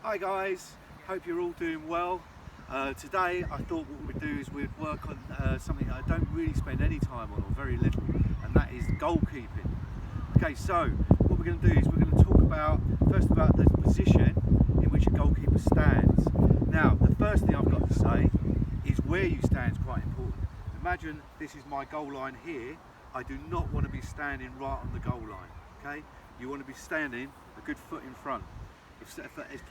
Hi guys, hope you're all doing well. Today I thought what we'd do is we'd work on something that I don't really spend any time on, or very little, and that is goalkeeping. Okay, so what we're going to do is we're going to talk about the position in which a goalkeeper stands. Now, the first thing I've got to say is where you stand is quite important. Imagine this is my goal line here. I do not want to be standing right on the goal line. Okay, you want to be standing a good foot in front. If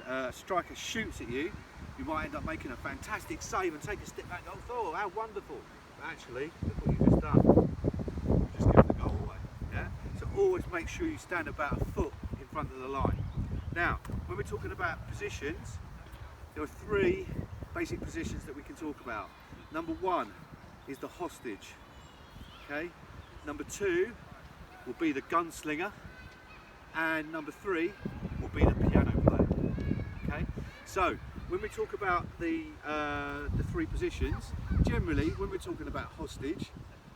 a striker shoots at you, you might end up making a fantastic save and take a step back and go, oh, how wonderful. But actually, look what you've just done. You've just given the goal away. Yeah? So always make sure you stand about a foot in front of the line. Now, when we're talking about positions, there are three basic positions that we can talk about. Number one is the hostage. Okay? Number two will be the gunslinger. And number three will be the piano player. Okay, so when we talk about the three positions, generally when we're talking about hostage,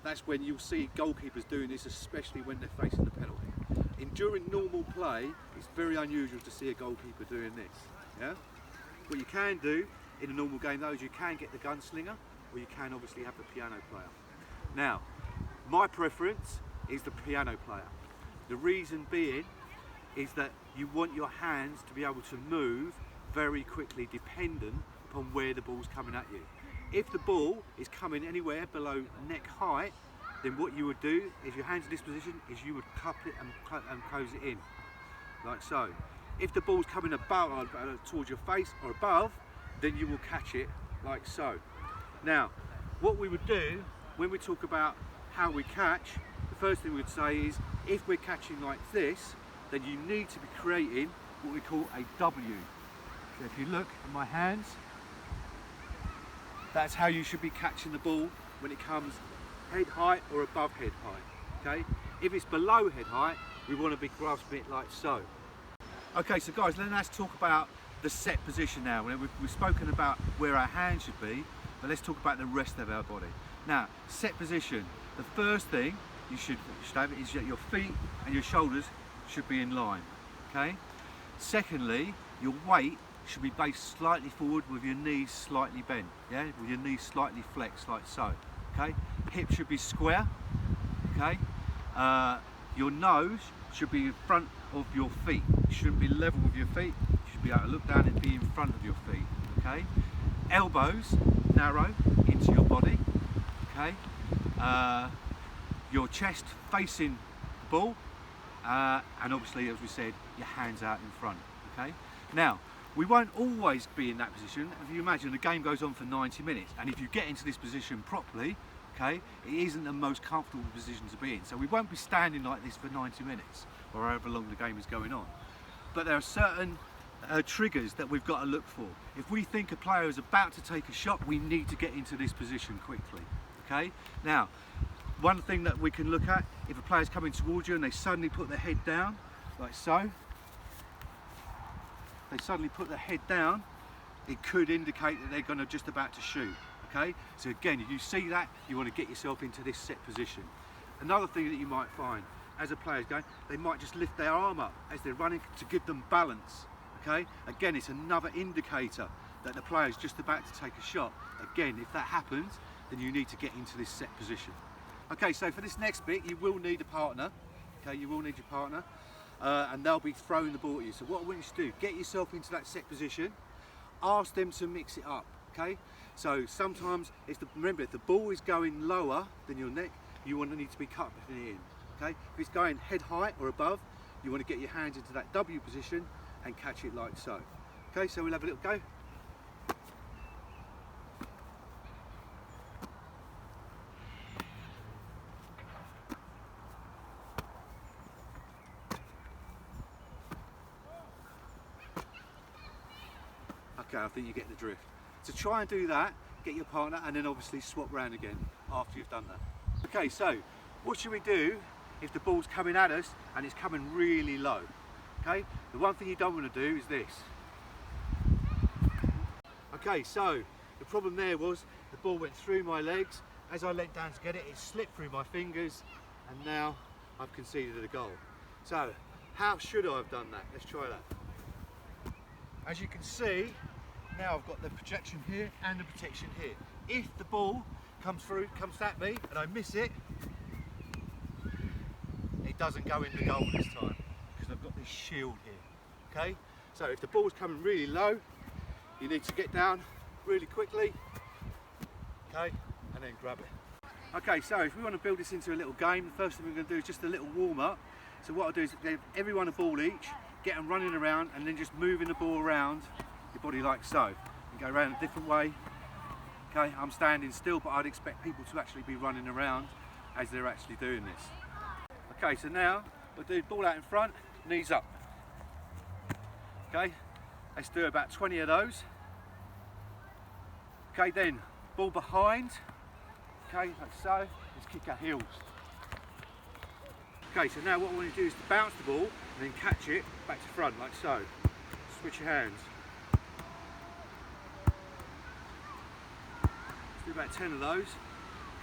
that's when you'll see goalkeepers doing this, especially when they're facing the penalty. During normal play, it's very unusual to see a goalkeeper doing this. Yeah, what you can do in a normal game though is you can get the gunslinger, or you can obviously have the piano player. Now, my preference is the piano player. The reason being is that you want your hands to be able to move very quickly dependent upon where the ball's coming at you. If the ball is coming anywhere below neck height, then what you would do is your hands in this position is you would cup it and close it in, like so. If the ball's coming above, towards your face or above, then you will catch it like so. Now, what we would do when we talk about how we catch, the first thing we'd say is if we're catching like this, then you need to be creating what we call a W. So if you look at my hands, that's how you should be catching the ball when it comes head height or above head height. Okay? If it's below head height, we want to be grasping it like so. Okay, so guys, let's talk about the set position now. We've spoken about where our hands should be, but let's talk about the rest of our body. Now, set position. The first thing you should have is that your feet and your shoulders should be in line. Okay. Secondly, your weight should be based slightly forward with your knees slightly bent. Yeah, with your knees slightly flexed like so. Okay. Hips should be square. Okay. Your nose should be in front of your feet. You shouldn't be level with your feet. You should be able to look down and be in front of your feet. Okay. Elbows narrow into your body. Okay. Your chest facing the ball. And obviously, as we said, your hands out in front. Okay. Now, we won't always be in that position. If you imagine the game goes on for 90 minutes, and if you get into this position properly, okay, it isn't the most comfortable position to be in. So we won't be standing like this for 90 minutes, or however long the game is going on. But there are certain triggers that we've got to look for. If we think a player is about to take a shot, we need to get into this position quickly. Okay. Now, one thing that we can look at, if a player's coming towards you and they suddenly put their head down, like so, they suddenly put their head down, it could indicate that they're going to just about to shoot. Okay, so again, if you see that, you want to get yourself into this set position. Another thing that you might find, as a player's going, they might just lift their arm up as they're running to give them balance. Okay, again, it's another indicator that the player's just about to take a shot. Again, if that happens, then you need to get into this set position. Okay, so for this next bit, you will need a partner. Okay, you will need your partner, and they'll be throwing the ball at you. So what I want you to do, get yourself into that set position. Ask them to mix it up. Okay, so sometimes remember, if the ball is going lower than your neck, you need to be cutting it in. Okay, if it's going head height or above, you want to get your hands into that W position and catch it like so. Okay, so we'll have a little go. Okay, I think you get the drift. So try and do that, get your partner, and then obviously swap round again after you've done that. Okay, so what should we do if the ball's coming at us and it's coming really low? Okay, the one thing you don't want to do is this. Okay, so the problem there was the ball went through my legs. As I leant down to get it, it slipped through my fingers, and now I've conceded a goal. So how should I have done that? Let's try that. as you can see, now I've got the projection here and the protection here. If the ball comes at me and I miss it, it doesn't go in the goal this time because I've got this shield here. Okay, so if the ball's coming really low, you need to get down really quickly, okay, and then grab it. Okay, so if we want to build this into a little game, the first thing we're going to do is just a little warm up. So what I'll do is give everyone a ball each, get them running around, and then just moving the ball around your body like so. And go around a different way. Okay, I'm standing still, but I'd expect people to actually be running around as they're actually doing this. Okay, so now we'll do ball out in front, knees up. Okay, let's do about 20 of those. Okay, then ball behind. Okay, like so. Let's kick our heels. Okay, so now what we want to do is to bounce the ball and then catch it back to front, like so. Switch your hands. Let's do about 10 of those.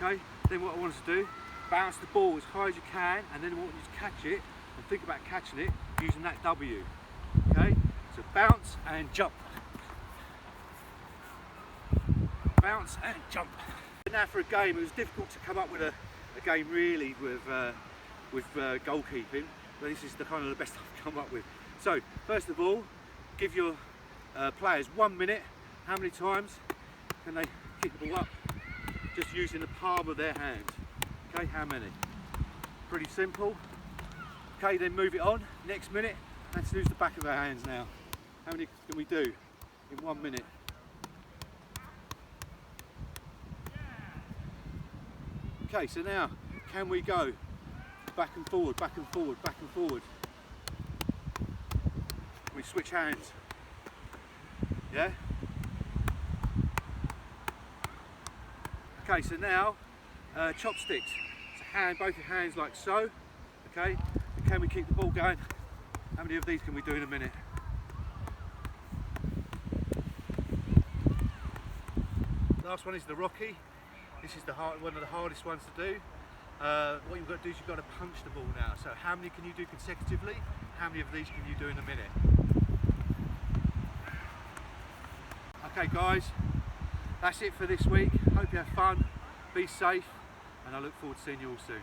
Okay, then what I want us to do, bounce the ball as high as you can, and then I want you to catch it and think about catching it using that W. Okay, so bounce and jump. Bounce and jump. Now for a game, it was difficult to come up with a game really with goalkeeping, but this is the kind of the best I've come up with. So first of all, give your players 1 minute. How many times can they kick the ball up? Just using the palm of their hand. Okay, how many? Pretty simple. Okay, then move it on. Next minute, let's use the back of our hands now. How many can we do in 1 minute? Okay, so now, can we go back and forward, back and forward, back and forward? We switch hands. Yeah? Okay, so now, chopsticks. So both your hands like so. Okay, and can we keep the ball going? How many of these can we do in a minute? Last one is the Rocky. This is one of the hardest ones to do. What you've got to do is you've got to punch the ball now. So how many can you do consecutively? How many of these can you do in a minute? Okay guys, that's it for this week. Hope you have fun, be safe, and I look forward to seeing you all soon.